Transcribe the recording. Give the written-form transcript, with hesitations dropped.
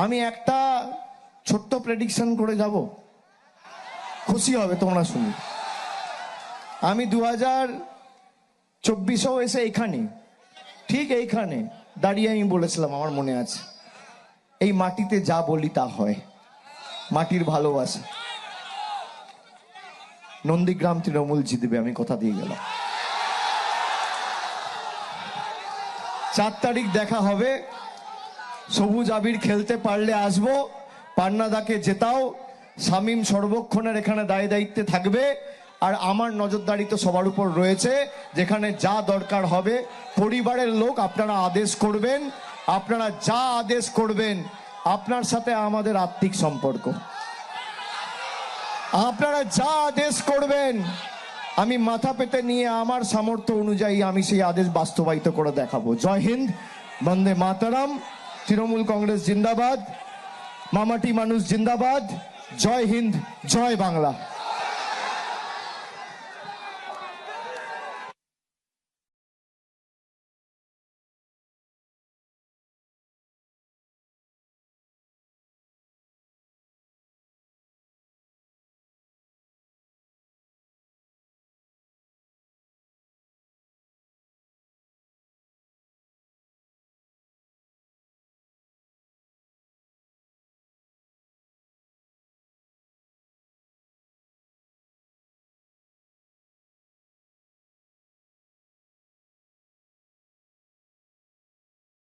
আমি একটা ছোট্ট প্রেডিকশন করে যাব, খুশি হবে তোমরা শুনি। আমি 2024-এও এসে এইখানে, ঠিক এইখানে দাঁড়িয়ে আমি বলেছিলাম, আমার মনে আছে, এই মাটিতে যা বলি তা হয়, মাটির ভালোবাসা। নন্দীগ্রাম তৃণমূল জিতবে, আমি কথা দিয়ে গেলাম। 4 তারিখ দেখা হবে, সবুজ আবির খেলতে পারলে আসবো, পান্নাদাকে জেতাও, শামীম সর্বক্ষণের এখানে দায় দায়িত্বে থাকবে, আর আমার নজরদারি তো সবার উপর রয়েছে। যেখানে যা দরকার হবে পরিবারের লোক আপনারা আদেশ করবেন, আপনারা যা আদেশ করবেন, আপনার সাথে আমাদের আত্মিক সম্পর্ক, আপনারা যা আদেশ করবেন আমি মাথা পেতে নিয়ে আমার সামর্থ্য অনুযায়ী আমি সেই আদেশ বাস্তবায়িত করে দেখাবো। জয় হিন্দ, বন্দে মাতরম, তৃণমূল কংগ্রেস জিন্দাবাদ, মামাটি মানুষ জিন্দাবাদ, জয় হিন্দ, জয় বাংলা।